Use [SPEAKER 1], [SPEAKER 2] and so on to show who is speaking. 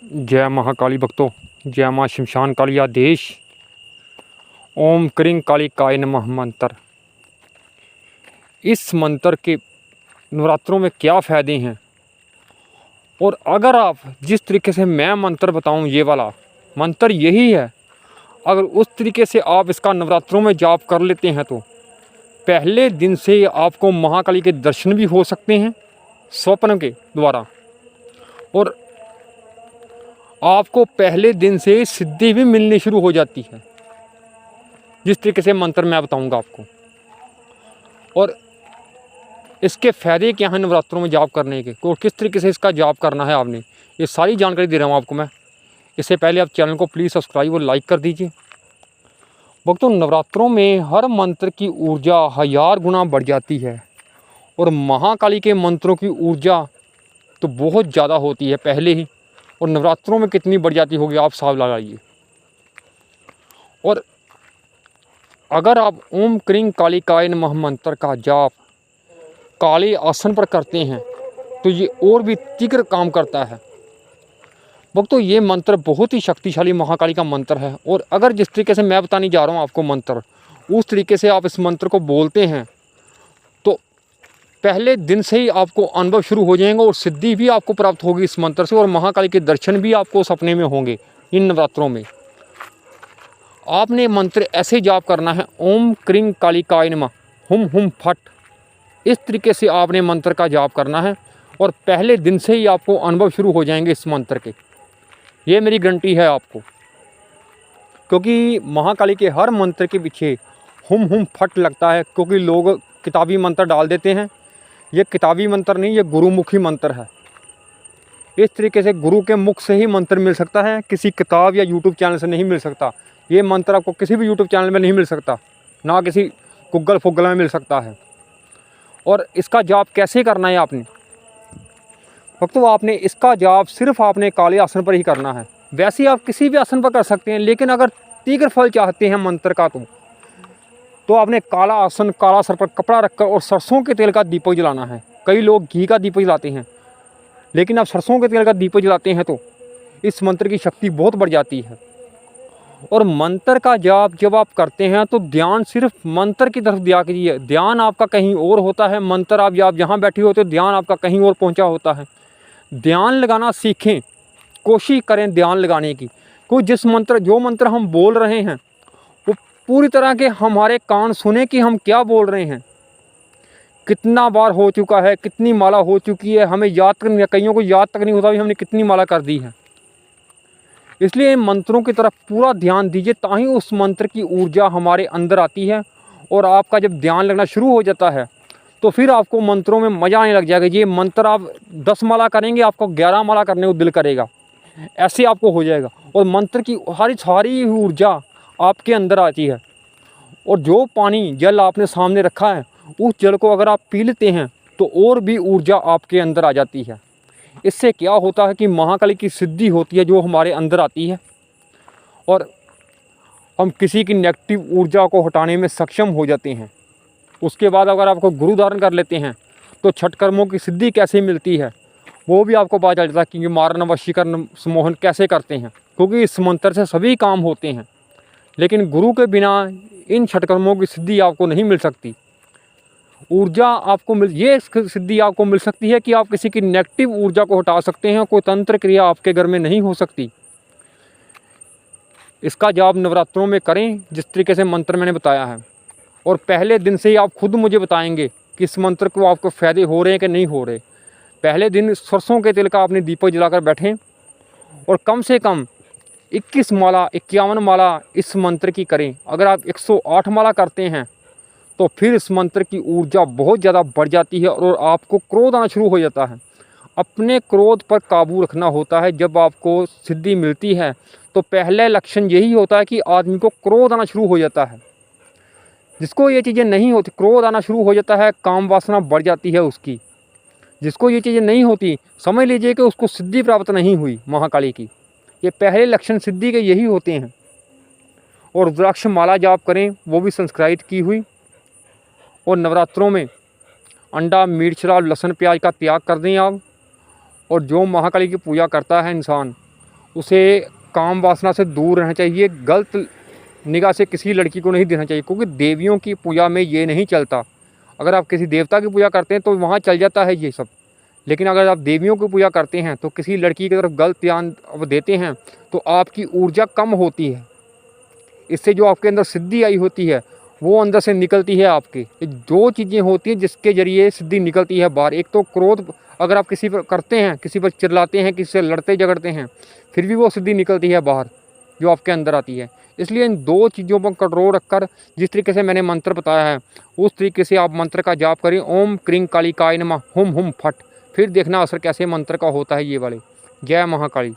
[SPEAKER 1] जय महाकाली भक्तों, जय माँ शमशान काली आदेश। ओम क्रीं काली काय नमः मंत्र। इस मंत्र के नवरात्रों में क्या फ़ायदे हैं, और अगर आप जिस तरीके से मैं मंत्र बताऊं, ये वाला मंत्र यही है, अगर उस तरीके से आप इसका नवरात्रों में जाप कर लेते हैं तो पहले दिन से आपको महाकाली के दर्शन भी हो सकते हैं स्वप्न के द्वारा, और आपको पहले दिन से सिद्धि भी मिलनी शुरू हो जाती है, जिस तरीके से मंत्र मैं बताऊंगा आपको। और इसके फ़ायदे क्या हैं नवरात्रों में जाप करने के, और किस तरीके से इसका जाप करना है आपने, ये सारी जानकारी दे रहा हूँ आपको मैं। इससे पहले आप चैनल को प्लीज़ सब्सक्राइब और लाइक कर दीजिए। भक्तों, नवरात्रों में हर मंत्र की ऊर्जा 1000 गुना बढ़ जाती है, और महाकाली के मंत्रों की ऊर्जा तो बहुत ज़्यादा होती है पहले ही, और नवरात्रों में कितनी बढ़ जाती होगी आप हिसाब लगाइए। और अगर आप ओम क्रीं काली काय नमः मंत्र का जाप काले आसन पर करते हैं तो ये और भी तीव्र काम करता है। भक्तों, ये मंत्र बहुत ही शक्तिशाली महाकाली का मंत्र है, और अगर जिस तरीके से मैं बताने जा रहा हूँ आपको मंत्र, उस तरीके से आप इस मंत्र को बोलते हैं तो पहले दिन से ही आपको अनुभव शुरू हो जाएंगे, और सिद्धि भी आपको प्राप्त होगी इस मंत्र से, और महाकाली के दर्शन भी आपको सपने में होंगे। इन नवरात्रों में आपने मंत्र ऐसे जाप करना है, ओम क्रीं काली काय नमः हुम हुम फट। इस तरीके से आपने मंत्र का जाप करना है, और पहले दिन से ही आपको अनुभव शुरू हो जाएंगे इस मंत्र के। ये मेरी गारंटी है आपको, क्योंकि महाकाली के हर मंत्र के पीछे हुम हुम फट लगता है, क्योंकि लोग किताबी मंत्र डाल देते हैं। ये किताबी मंत्र नहीं, ये गुरुमुखी मंत्र है। इस तरीके से गुरु के मुख से ही मंत्र मिल सकता है, किसी किताब या यूट्यूब चैनल से नहीं मिल सकता। ये मंत्र आपको किसी भी यूट्यूब चैनल में नहीं मिल सकता, ना किसी गूगल फुगल में मिल सकता है। और इसका जाप कैसे करना है आपने भक्तों, आपने इसका जाप सिर्फ आपने काले आसन पर ही करना है। वैसे आप किसी भी आसन पर कर सकते हैं, लेकिन अगर तीव्र फल चाहते हैं मंत्र का तो आपने काला आसन, काला सर पर कपड़ा रखकर और सरसों के तेल का दीपक जलाना है। कई लोग घी का दीपक जलाते हैं, लेकिन आप सरसों के तेल का दीपक जलाते हैं तो इस मंत्र की शक्ति बहुत बढ़ जाती है। और मंत्र का जाप जब आप करते हैं तो ध्यान सिर्फ मंत्र की तरफ दिया कीजिए। ध्यान आपका कहीं और होता है, मंत्र आप जहाँ बैठे होते हो ध्यान आपका कहीं और पहुंचा होता है। ध्यान लगाना सीखें, कोशिश करें ध्यान लगाने की। क्योंकि जो मंत्र हम बोल रहे हैं वो पूरी तरह के हमारे कान सुने कि हम क्या बोल रहे हैं, कितना बार हो चुका है, कितनी माला हो चुकी है, हमें याद तक नहीं, कईयों को याद तक नहीं होता भी हमने कितनी माला कर दी है। इसलिए इन मंत्रों की तरफ पूरा ध्यान दीजिए, ताकि उस मंत्र की ऊर्जा हमारे अंदर आती है। और आपका जब ध्यान लगना शुरू हो जाता है तो फिर आपको मंत्रों में मज़ा आने लग जाएगा। ये मंत्र आप 10 माला करेंगे, आपको 11 माला करने को दिल करेगा, ऐसे आपको हो जाएगा। और मंत्र की सारी ऊर्जा आपके अंदर आती है। और जो पानी जल आपने सामने रखा है, उस जल को अगर आप पी लेते हैं तो और भी ऊर्जा आपके अंदर आ जाती है। इससे क्या होता है कि महाकाली की सिद्धि होती है जो हमारे अंदर आती है, और हम किसी की नेगेटिव ऊर्जा को हटाने में सक्षम हो जाते हैं। उसके बाद अगर आपको गुरु धारण कर लेते हैं तो छठ कर्मों की सिद्धि कैसे मिलती है वो भी आपको पता चल जाता है कि मारण वशीकरण सम्मोहन कैसे करते हैं, क्योंकि इस मंत्र से सभी काम होते हैं। लेकिन गुरु के बिना इन छठ कर्मों की सिद्धि आपको नहीं मिल सकती। ऊर्जा आपको ये सिद्धि आपको मिल सकती है कि आप किसी की नेगेटिव ऊर्जा को हटा सकते हैं। कोई तंत्र क्रिया आपके घर में नहीं हो सकती। इसका जाप नवरात्रों में करें जिस तरीके से मंत्र मैंने बताया है, और पहले दिन से ही आप खुद मुझे बताएंगे कि इस मंत्र को आपको फ़ायदे हो रहे हैं कि नहीं हो रहे। पहले दिन सरसों के तेल का आपने दीपक जलाकर बैठें, और कम से कम 21 माला 51 माला इस मंत्र की करें। अगर आप 108 माला करते हैं तो फिर इस मंत्र की ऊर्जा बहुत ज़्यादा बढ़ जाती है, और आपको क्रोध आना शुरू हो जाता है। अपने क्रोध पर काबू रखना होता है। जब आपको सिद्धि मिलती है तो पहले लक्षण यही होता है कि आदमी को क्रोध आना शुरू हो जाता है। जिसको ये चीज़ें नहीं होती, क्रोध आना शुरू हो जाता है, काम वासना बढ़ जाती है उसकी। जिसको ये चीज़ें नहीं होती, समझ लीजिए कि उसको सिद्धि प्राप्त नहीं हुई महाकाली की। ये पहले लक्षण सिद्धि के यही होते हैं। और रुद्राक्ष माला जाप करें, वो भी संस्कृत की हुई। और नवरात्रों में अंडा, मिर्च, लहसुन, प्याज का त्याग कर दें आप। और जो महाकाली की पूजा करता है इंसान, उसे काम वासना से दूर रहना चाहिए, गलत निगाह से किसी लड़की को नहीं देखना चाहिए, क्योंकि देवियों की पूजा में ये नहीं चलता। अगर आप किसी देवता की पूजा करते हैं तो वहाँ चल जाता है ये सब, लेकिन अगर आप देवियों की पूजा करते हैं तो किसी लड़की की तरफ गलत ध्यान देते हैं तो आपकी ऊर्जा कम होती है। इससे जो आपके अंदर सिद्धि आई होती है वो अंदर से निकलती है आपके। ये दो चीज़ें होती हैं जिसके ज़रिए सिद्धि निकलती है बाहर। एक तो क्रोध, अगर आप किसी पर करते हैं, किसी पर चिल्लाते हैं, किसी से लड़ते झगड़ते हैं, फिर भी वो सिद्धि निकलती है बाहर जो आपके अंदर आती है। इसलिए इन दो चीज़ों पर कंट्रोल रखकर जिस तरीके से मैंने मंत्र बताया है उस तरीके से आप मंत्र का जाप करें, ओम क्रीं कालिकाय नमः हुम हुम फट। फिर देखना असर कैसे मंत्र का होता है ये वाले। जय महाकाली।